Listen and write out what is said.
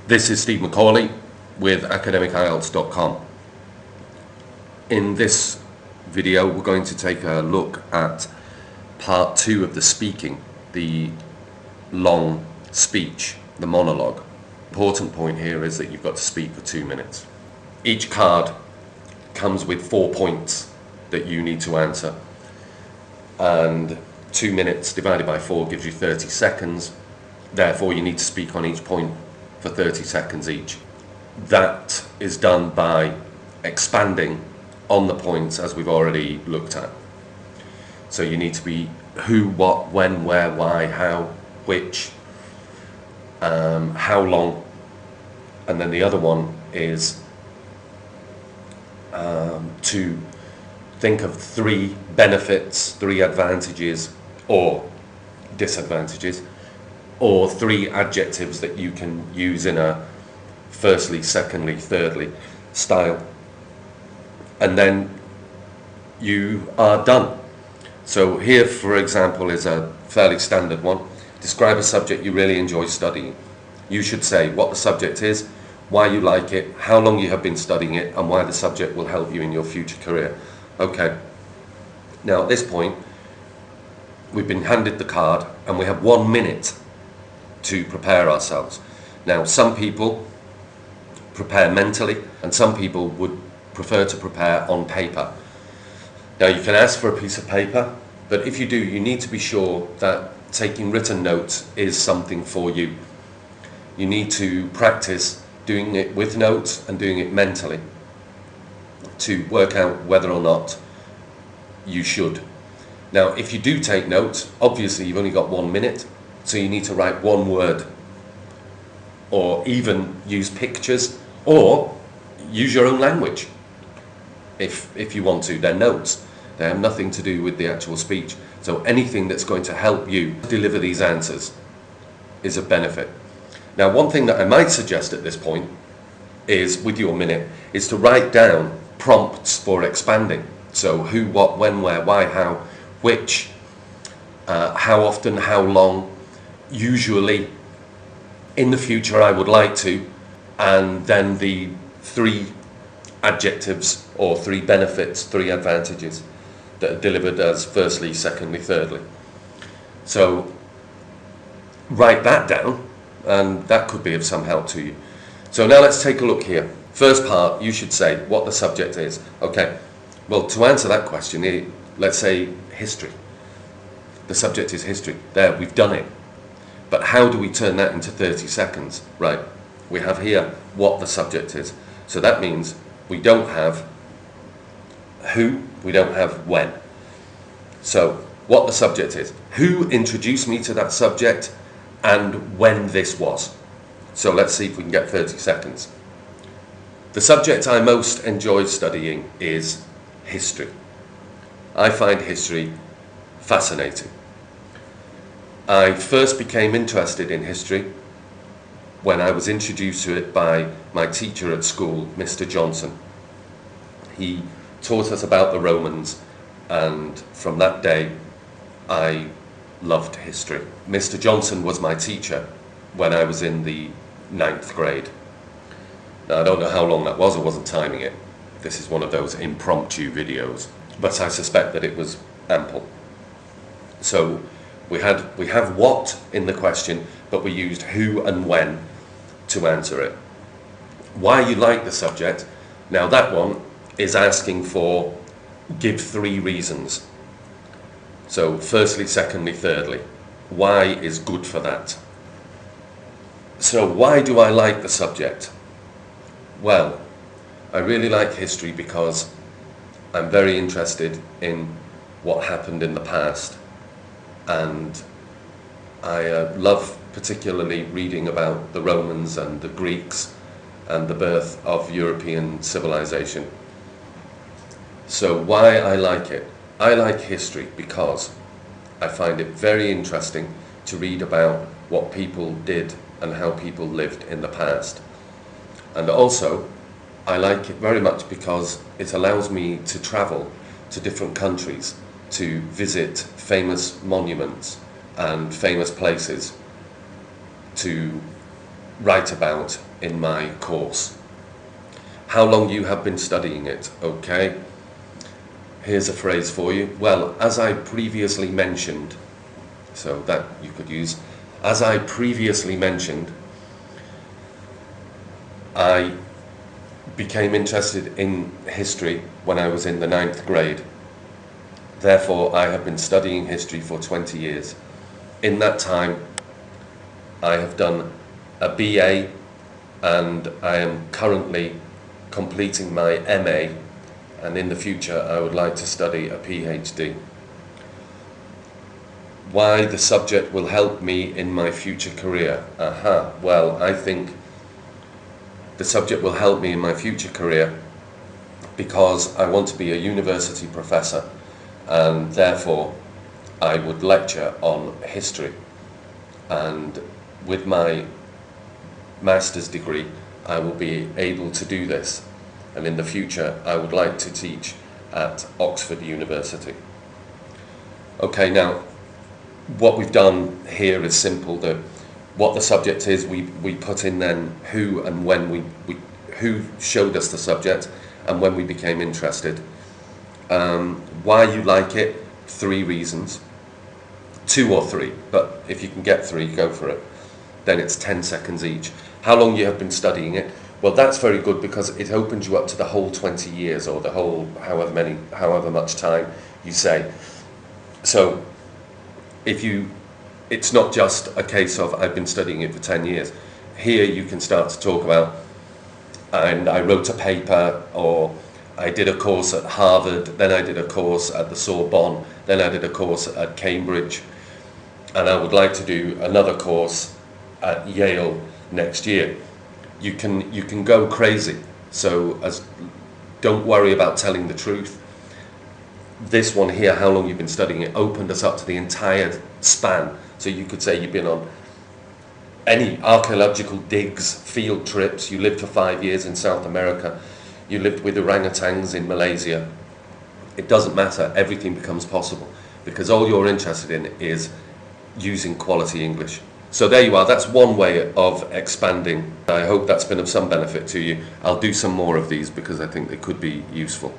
This is Steve McCauley with academicielts.com. In this video we're going to take a look at part 2 of the speaking, the long speech, the monologue. Important point here is that you've got to speak for 2 minutes. Each card comes with 4 points that you need to answer, and 2 minutes divided by 4 gives you 30 seconds. Therefore you need to speak on each point for 30 seconds each. That is done by expanding on the points as we've already looked at. So you need to be who, what, when, where, why, how, which, how long, and then the other one is to think of 3 benefits, 3 advantages or disadvantages, or 3 adjectives that you can use in a firstly, secondly, thirdly style, and then you are done. So here, for example, is a fairly standard one. Describe a subject you really enjoy studying. You should say what the subject is, why you like it, how long you have been studying it, and why the subject will help you in your future career. Okay, now at this point we've been handed the card and we have 1 minute to prepare ourselves. Now some people prepare mentally and some people would prefer to prepare on paper. Now you can ask for a piece of paper, but if you do, you need to be sure that taking written notes is something for you. You need to practice doing it with notes and doing it mentally to work out whether or not you should. Now if you do take notes, obviously you've only got 1 minute, so you need to write 1 word, or even use pictures, or use your own language if you want to. They're notes, they have nothing to do with the actual speech, so anything that's going to help you deliver these answers is of benefit. Now one thing that I might suggest at this point is, with your minute, is to write down prompts for expanding. So who, what, when, where, why, how, which, how often, how long, usually, in the future I would like to, and then the 3 adjectives or 3 benefits, 3 advantages that are delivered as firstly, secondly, thirdly. So write that down, and that could be of some help to you. So now let's take a look here. First part, you should say what the subject is. Okay, well, to answer that question, let's say history. The subject is history. There, we've done it. But how do we turn that into 30 seconds? Right, we have here what the subject is. So that means we don't have who, we don't have when. So what the subject is. Who introduced me to that subject and when this was. So let's see if we can get 30 seconds. The subject I most enjoy studying is history. I find history fascinating. I first became interested in history when I was introduced to it by my teacher at school, Mr. Johnson. He taught us about the Romans, and from that day I loved history. Mr. Johnson was my teacher when I was in the 9th grade. Now I don't know how long that was, I wasn't timing it. This is one of those impromptu videos, but I suspect that it was ample. So we have what in the question, but we used who and when to answer it. Why you like the subject, now that one is asking for give 3 reasons. So firstly, secondly, thirdly. Why is good for that. So why do I like the subject? Well, I really like history because I'm very interested in what happened in the past, and I love particularly reading about the Romans and the Greeks and the birth of European civilization. So why I like it? I like history because I find it very interesting to read about what people did and how people lived in the past. And also I like it very much because it allows me to travel to different countries to visit famous monuments and famous places, to write about in my course. How long you have been studying it, okay? Here's a phrase for you. Well, as I previously mentioned, so that you could use, as I previously mentioned, I became interested in history when I was in the 9th grade. Therefore, I have been studying history for 20 years. In that time, I have done a BA and I am currently completing my MA, and in the future I would like to study a PhD. Why the subject will help me in my future career? Well, I think the subject will help me in my future career because I want to be a university professor, and therefore I would lecture on history, and with my master's degree I will be able to do this, and in the future I would like to teach at Oxford University. Okay, now what we've done here is simple. What the subject is, we put in then who and when who showed us the subject and when we became interested. Why you like it, 3 reasons, 2 or 3, but if you can get 3, go for it. Then it's 10 seconds each. How long you have been studying it? Well, that's very good because it opens you up to the whole 20 years or the whole however much time you say. So it's not just a case of I've been studying it for 10 years. Here you can start to talk about, and I wrote a paper, or I did a course at Harvard, then I did a course at the Sorbonne, then I did a course at Cambridge, and I would like to do another course at Yale next year. You can go crazy, so don't worry about telling the truth. This one here, how long you've been studying it, opened us up to the entire span. So you could say you've been on any archaeological digs, field trips, you lived for 5 years in South America, you lived with orangutans in Malaysia. It doesn't matter, everything becomes possible because all you're interested in is using quality English. So there you are, that's one way of expanding. I hope that's been of some benefit to you. I'll do some more of these because I think they could be useful.